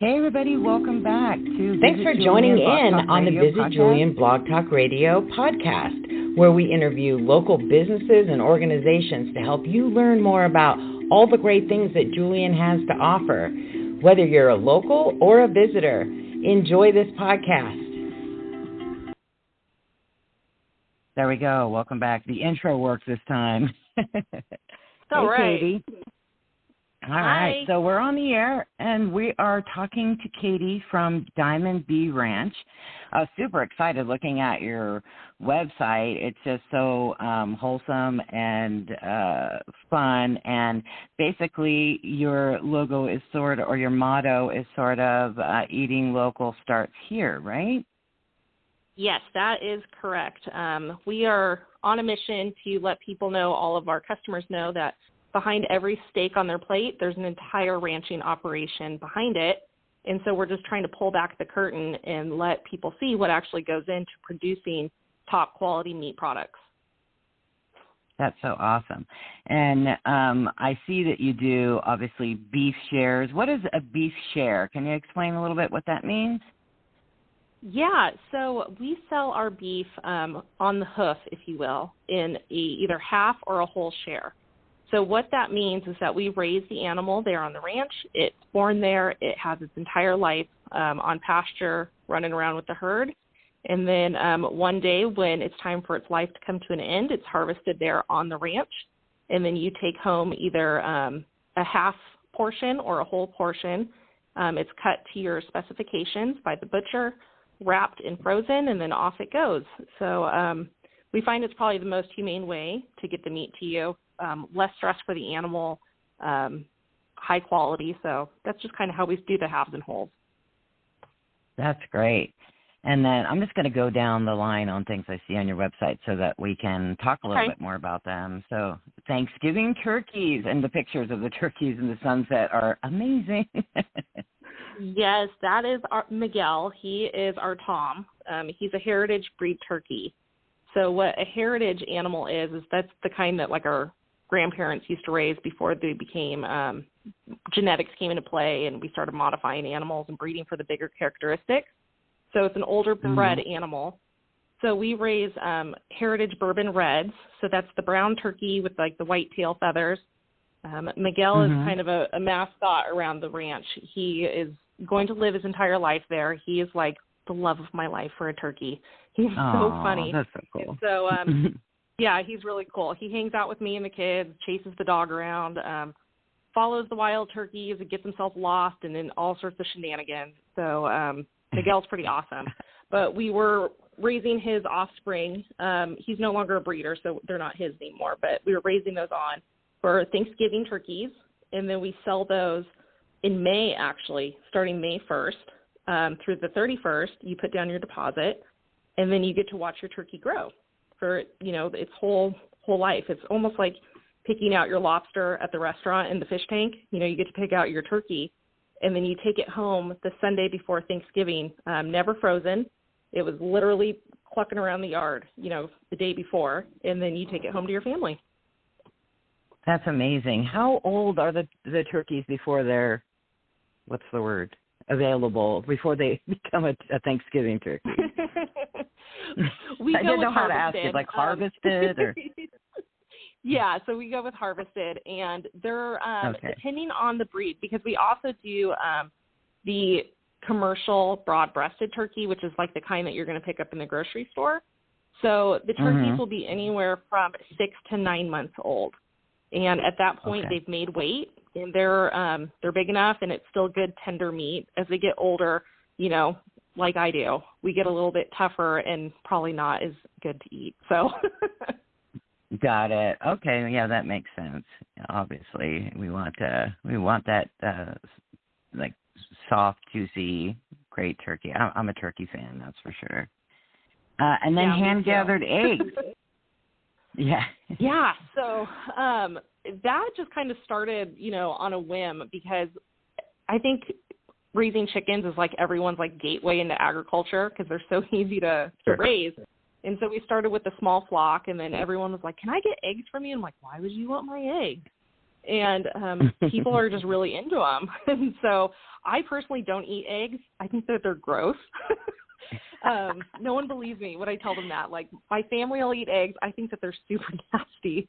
Hey, everybody, welcome back to Thanks for joining in on the Visit podcast. Julian Blog Talk Radio podcast, where we interview local businesses and organizations to help you learn more about all the great things that Julian has to offer. Whether you're a local or a visitor, enjoy this podcast. There we go. Welcome back. The intro works this time. All right. Katie. All Hi. right, so we're on the air, and we are talking to Katie from Diamond Bee Ranch. Super excited looking at your website. It's just so wholesome and fun, and basically your logo is sort of, or your motto is sort of eating local starts here, right? Yes, that is correct. We are on a mission to let people know, all of our customers know, that behind every steak on their plate, there's an entire ranching operation behind it. And so we're just trying to pull back the curtain and let people see what actually goes into producing top quality meat products. That's so awesome. And I see that you do, obviously, beef shares. What is a beef share? Can you explain a little bit what that means? Yeah, so we sell our beef on the hoof, if you will, in either half or a whole share. So what that means is that we raise the animal there on the ranch. It's born there. It has its entire life on pasture, running around with the herd. And then one day when it's time for its life to come to an end, it's harvested there on the ranch. And then you take home either a half portion or a whole portion. It's cut to your specifications by the butcher, wrapped and frozen, and then off it goes. So we find it's probably the most humane way to get the meat to you. Less stress for the animal, high quality. So that's just kind of how we do the halves and wholes. That's great. And then I'm just going to go down the line on things I see on your website so that we can talk a little bit more about them. So Thanksgiving turkeys, and the pictures of the turkeys in the sunset are amazing. Yes, that is Miguel. He is our Tom. He's a heritage breed turkey. So what a heritage animal is that's the kind that like our grandparents used to raise before they became genetics came into play and we started modifying animals and breeding for the bigger characteristics. So it's an older bred animal. So we raise heritage bourbon reds. So that's the brown turkey with like the white tail feathers. Miguel is kind of a mascot around the ranch. He is going to live his entire life there. He is like the love of my life for a turkey. He's so funny. That's so cool. And so, yeah, he's really cool. He hangs out with me and the kids, chases the dog around, follows the wild turkeys and gets himself lost and then all sorts of shenanigans. So Miguel's pretty awesome. But we were raising his offspring. He's no longer a breeder, so they're not his anymore. But we were raising those on for Thanksgiving turkeys, and then we sell those in May, actually, starting May 1st through the 31st. You put down your deposit, and then you get to watch your turkey grow for, its whole life. It's almost like picking out your lobster at the restaurant in the fish tank. You get to pick out your turkey, and then you take it home the Sunday before Thanksgiving, never frozen. It was literally clucking around the yard, the day before, and then you take it home to your family. That's amazing. How old are the turkeys before they're, available, before they become a Thanksgiving turkey? I didn't know how to ask it, like harvested or? Yeah, so we go with harvested, and they're depending on the breed, because we also do the commercial broad-breasted turkey, which is like the kind that you're going to pick up in the grocery store. So the turkeys will be anywhere from 6 to 9 months old, and at that point they've made weight, and they're big enough, and it's still good tender meat. As they get older, like I do, we get a little bit tougher and probably not as good to eat. So. Got it. Okay, yeah, that makes sense. Obviously, we want that like soft, juicy, great turkey. I'm a turkey fan, that's for sure. And then hand-gathered eggs. Yeah. Yeah. So that just kind of started, on a whim, because I think raising chickens is like everyone's like gateway into agriculture because they're so easy to raise. And so we started with a small flock, and then everyone was like, "Can I get eggs from you?" I'm like, "Why would you want my eggs?" And people are just really into them. And so I personally don't eat eggs. I think that they're gross. No one believes me when I tell them that. Like, my family will eat eggs. I think that they're super nasty.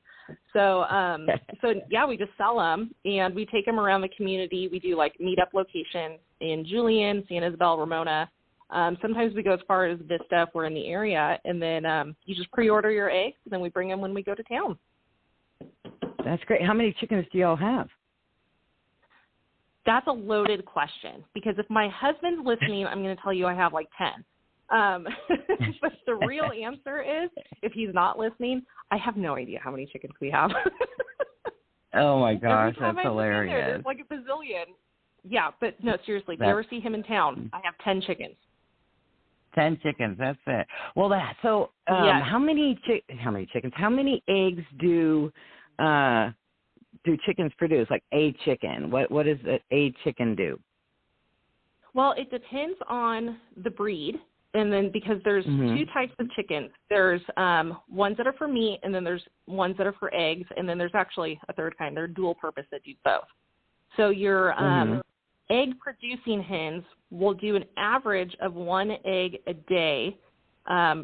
So yeah, we just sell them, and we take them around the community. We do, like, meetup locations in Julian, San Isabel, Ramona. Sometimes we go as far as Vista if we're in the area, and then you just pre-order your eggs, and then we bring them when we go to town. That's great. How many chickens do y'all have? That's a loaded question, because if my husband's listening, I'm going to tell you I have like 10. But the real answer is, if he's not listening, I have no idea how many chickens we have. Oh, my gosh, that's hilarious. There's like a bazillion. Yeah, but no, seriously, if you ever see him in town, I have 10 chickens. 10 chickens, that's it. Well, yes. How many chickens, how many eggs do chickens produce? Like a chicken, what does a chicken do? Well, it depends on the breed. And then, because there's two types of chickens, there's ones that are for meat, and then there's ones that are for eggs, and then there's actually a third kind. They're dual purpose that do both. So your egg-producing hens will do an average of 1 egg a day.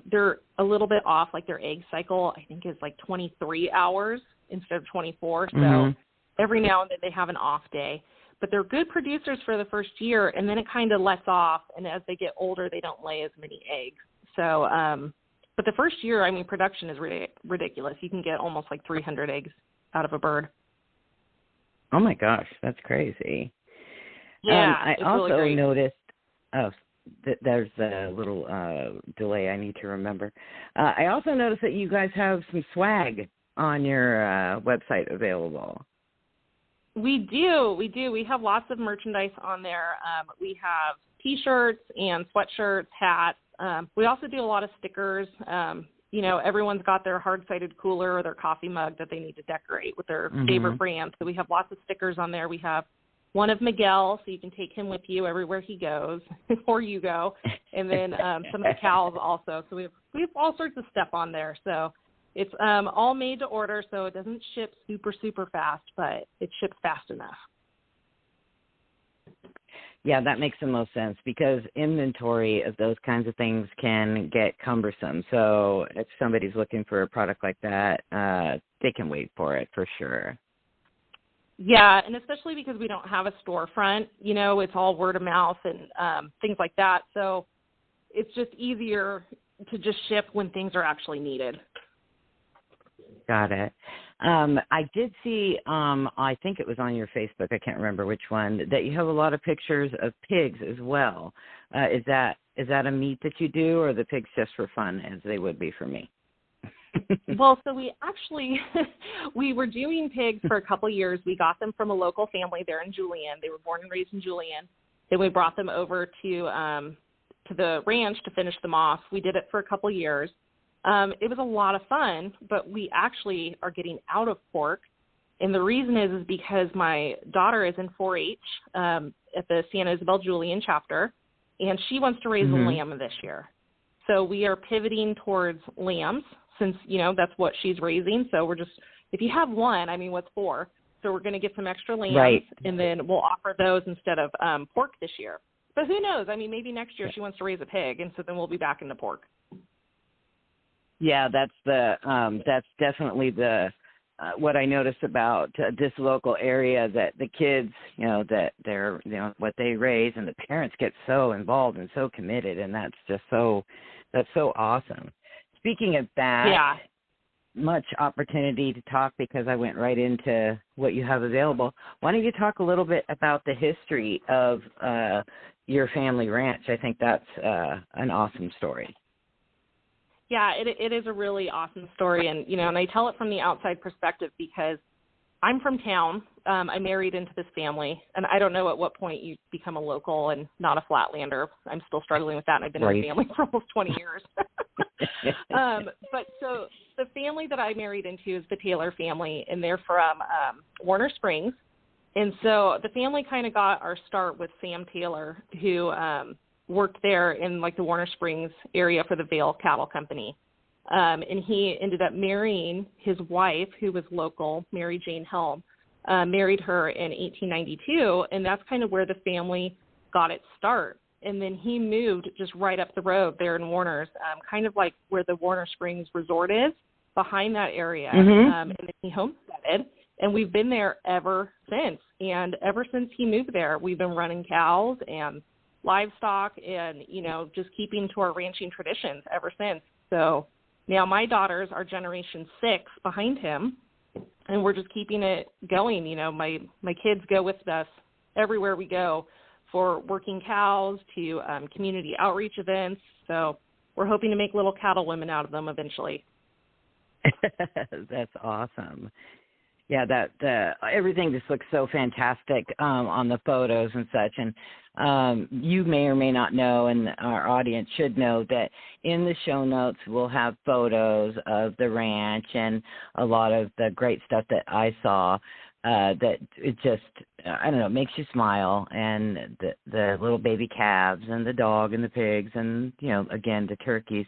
They're a little bit off, like their egg cycle, I think, is like 23 hours instead of 24. So every now and then they have an off day. But they're good producers for the first year, and then it kind of lets off, and as they get older, they don't lay as many eggs. So, but the first year, I mean, production is ridiculous. You can get almost like 300 eggs out of a bird. Oh, my gosh, that's crazy. Yeah, I also really noticed, there's a little delay I need to remember. I also noticed that you guys have some swag on your website available. We do. We have lots of merchandise on there. We have T-shirts and sweatshirts, hats. We also do a lot of stickers. Everyone's got their hard-sided cooler or their coffee mug that they need to decorate with their favorite brand. So we have lots of stickers on there. We have one of Miguel, so you can take him with you everywhere he goes, or you go. And then some of the cows also. So we have all sorts of stuff on there. So it's all made to order, so it doesn't ship super, super fast, but it ships fast enough. Yeah, that makes the most sense, because inventory of those kinds of things can get cumbersome. So if somebody's looking for a product like that, they can wait for it for sure. Yeah, and especially because we don't have a storefront, it's all word of mouth and things like that. So it's just easier to just ship when things are actually needed. Got it. I did see, I think it was on your Facebook, I can't remember which one, that you have a lot of pictures of pigs as well. Is that a meat that you do, or are the pigs just for fun, as they would be for me? Well, so we actually, we were doing pigs for a couple of years. We got them from a local family there in Julian. They were born and raised in Julian. Then we brought them over to the ranch to finish them off. We did it for a couple of years. It was a lot of fun, but we actually are getting out of pork. And the reason is because my daughter is in 4-H at the San Isabel Julian chapter, and she wants to raise a lamb this year. So we are pivoting towards lambs since, that's what she's raising. So we're just, if you have one, I mean, what's 4? So we're going to get some extra lambs, right, and then we'll offer those instead of pork this year. But who knows? I mean, maybe next year she wants to raise a pig, and so then we'll be back into pork. Yeah, that's definitely what I noticed about this local area, that the kids, that they're, what they raise, and the parents get so involved and so committed, and that's so awesome. Speaking of that, much opportunity to talk, because I went right into what you have available. Why don't you talk a little bit about the history of your family ranch? I think that's an awesome story. Yeah, it is a really awesome story, and and I tell it from the outside perspective because I'm from town. I married into this family, and I don't know at what point you become a local and not a flatlander. I'm still struggling with that, and I've been in the family for almost 20 years. But so the family that I married into is the Taylor family, and they're from Warner Springs. And so the family kind of got our start with Sam Taylor, who worked there in like the Warner Springs area for the Vail Cattle Company. And he ended up marrying his wife, who was local, Mary Jane Helm. married her in 1892, and that's kind of where the family got its start. And then he moved just right up the road there in Warner's, kind of like where the Warner Springs Resort is, behind that area. And then he homesteaded, and we've been there ever since. And ever since he moved there, we've been running cows and livestock and, just keeping to our ranching traditions ever since. So now my daughters are generation 6 behind him, and we're just keeping it going. My kids go with us everywhere we go, for working cows to community outreach events. So we're hoping to make little cattle women out of them eventually. That's awesome. Yeah, everything just looks so fantastic on the photos and such. And you may or may not know, and our audience should know, that in the show notes we'll have photos of the ranch and a lot of the great stuff that I saw. That it just, I don't know, makes you smile, and the little baby calves and the dog and the pigs and, again, the turkeys.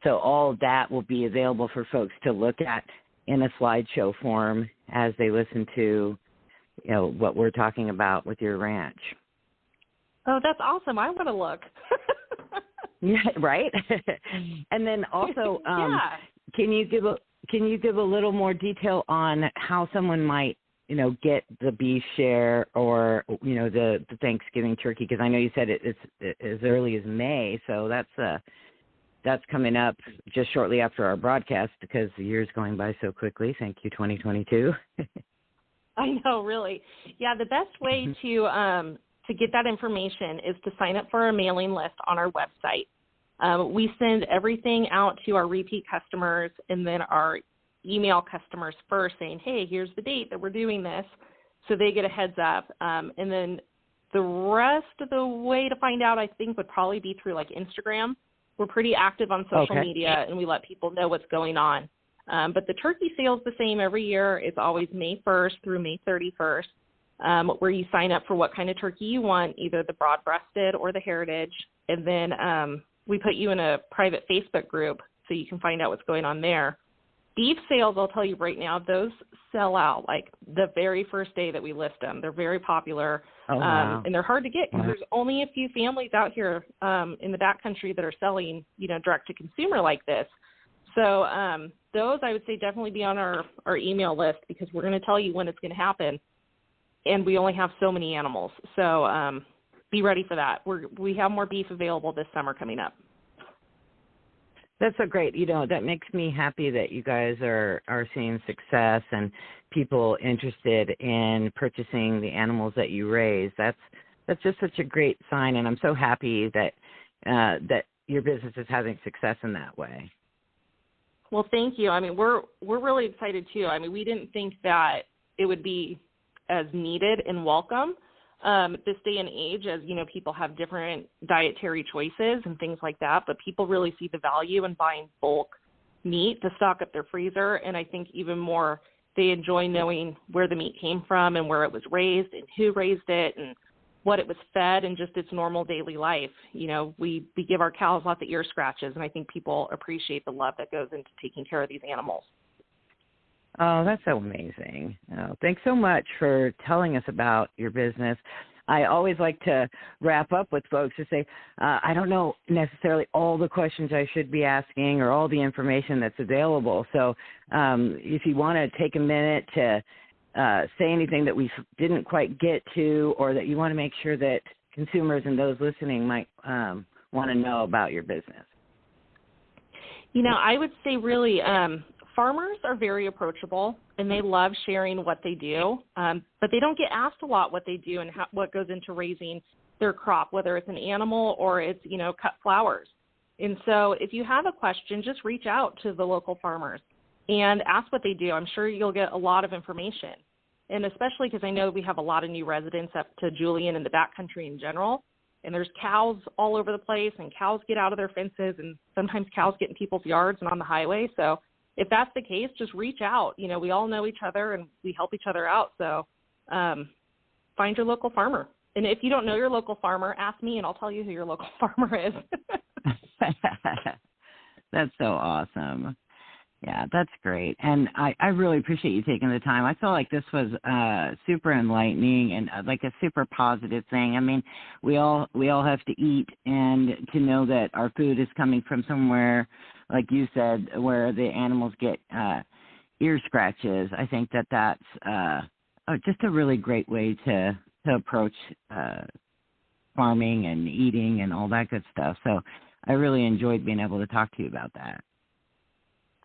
So all of that will be available for folks to look at in a slideshow form as they listen to, what we're talking about with your ranch. Oh, that's awesome. I want to look. Yeah, right? And then also, can you give a little more detail on how someone might, get the beef share or, the Thanksgiving turkey? Because I know you said it's as early as May, so that's coming up just shortly after our broadcast, because the year's going by so quickly. Thank you, 2022. I know, really. Yeah, the best way to get that information is to sign up for our mailing list on our website. We send everything out to our repeat customers and then our email customers first, saying, hey, here's the date that we're doing this, so they get a heads up. And then the rest of the way to find out, I think, would probably be through like Instagram. We're pretty active on social media, and we let people know what's going on. But the turkey sale's the same every year. It's always May 1st through May 31st, where you sign up for what kind of turkey you want, either the broad-breasted or the heritage. And then we put you in a private Facebook group so you can find out what's going on there. Beef sales, I'll tell you right now, those sell out like the very first day that we list them. They're very popular, and they're hard to get because there's only a few families out here in the backcountry that are selling, direct to consumer like this. So those, I would say, definitely be on our email list, because we're going to tell you when it's going to happen, and we only have so many animals. So be ready for that. We have more beef available this summer coming up. That's so great. That makes me happy that you guys are seeing success and people interested in purchasing the animals that you raise. That's just such a great sign, and I'm so happy that that your business is having success in that way. Well, thank you. I mean, we're really excited too. I mean, we didn't think that it would be as needed and welcome this day and age, as people have different dietary choices and things like that, but people really see the value in buying bulk meat to stock up their freezer. And I think even more, they enjoy knowing where the meat came from and where it was raised and who raised it and what it was fed and just its normal daily life. We give our cows lots of ear scratches, and I think people appreciate the love that goes into taking care of these animals. Oh, that's so amazing. Oh, thanks so much for telling us about your business. I always like to wrap up with folks to say, I don't know necessarily all the questions I should be asking or all the information that's available. So if you want to take a minute to say anything that we didn't quite get to, or that you want to make sure that consumers and those listening might want to know about your business. I would say really farmers are very approachable, and they love sharing what they do, but they don't get asked a lot what they do and what goes into raising their crop, whether it's an animal or it's, cut flowers. And so if you have a question, just reach out to the local farmers and ask what they do. I'm sure you'll get a lot of information. And especially because I know we have a lot of new residents up to Julian and the backcountry in general, and there's cows all over the place, and cows get out of their fences, and sometimes cows get in people's yards and on the highway. So if that's the case, just reach out. We all know each other and we help each other out. So find your local farmer. And if you don't know your local farmer, ask me and I'll tell you who your local farmer is. That's so awesome. Yeah, that's great. And I really appreciate you taking the time. I feel like this was super enlightening and like a super positive thing. I mean, we all have to eat, and to know that our food is coming from somewhere, like you said, where the animals get ear scratches. I think that's just a really great way to approach farming and eating and all that good stuff. So I really enjoyed being able to talk to you about that.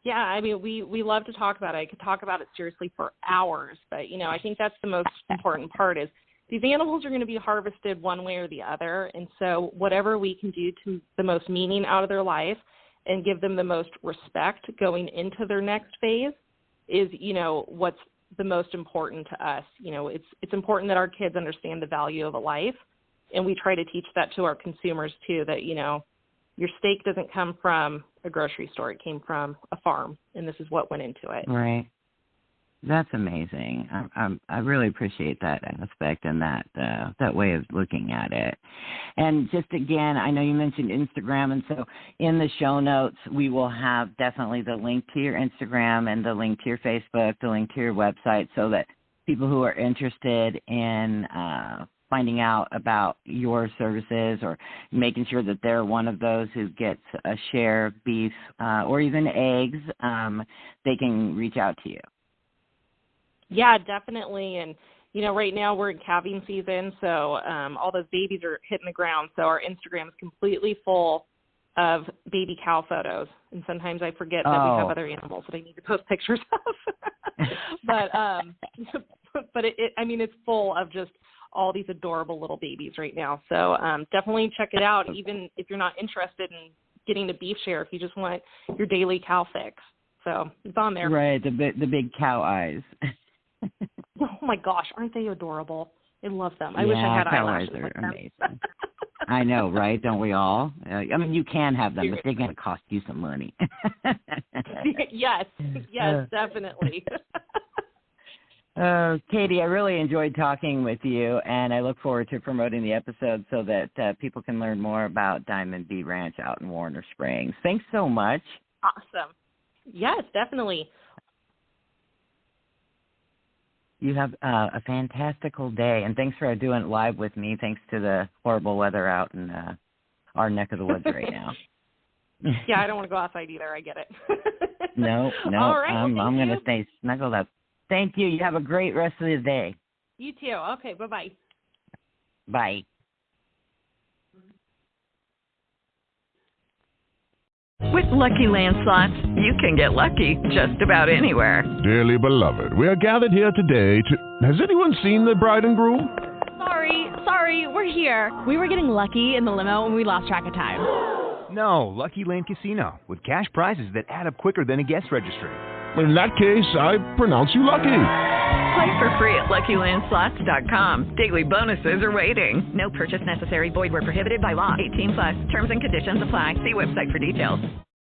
Yeah, I mean, we love to talk about it. I could talk about it seriously for hours, but, I think that's the most important part is these animals are going to be harvested one way or the other, and so whatever we can do to the most meaning out of their life and give them the most respect going into their next phase is, what's the most important to us. It's important that our kids understand the value of a life, and we try to teach that to our consumers too, that, your steak doesn't come from a grocery store. It came from a farm, and this is what went into it. Right. That's amazing. I really appreciate that aspect and that way of looking at it. And just again, I know you mentioned Instagram, and so in the show notes, we will have definitely the link to your Instagram and the link to your Facebook, the link to your website, so that people who are interested in finding out about your services or making sure that they're one of those who gets a share of beef or even eggs, they can reach out to you. Yeah, definitely. And, right now we're in calving season, so all those babies are hitting the ground. So our Instagram is completely full of baby cow photos. And sometimes I forget that we have other animals that I need to post pictures of. But it's full of just all these adorable little babies right now. So definitely check it out, even if you're not interested in getting the beef share, if you just want your daily cow fix. So it's on there. Right, the big cow eyes. Oh, my gosh, aren't they adorable? I love them. I wish I had eyelashes cow eyes like are them. amazing. I know, right? Don't we all? You can have them, but they're going to cost you some money. Yes, definitely. Katie, I really enjoyed talking with you, and I look forward to promoting the episode so that people can learn more about Diamond Bee Ranch out in Warner Springs. Thanks so much. Awesome. Yes, definitely. You have a fantastical day, and thanks for doing it live with me, thanks to the horrible weather out in our neck of the woods right now. Yeah, I don't want to go outside either. I get it. No. All right, I'm going to stay snuggled up. Thank you. You have a great rest of the day. You too. Okay, bye-bye. Bye. With Lucky Land Slots, you can get lucky just about anywhere. Dearly beloved, we are gathered here today to... Has anyone seen the bride and groom? Sorry, we're here. We were getting lucky in the limo and we lost track of time. No, Lucky Land Casino, with cash prizes that add up quicker than a guest registry. In that case, I pronounce you lucky. Play for free at LuckyLandSlots.com. Daily bonuses are waiting. No purchase necessary. Void where prohibited by law. 18+. Terms and conditions apply. See website for details.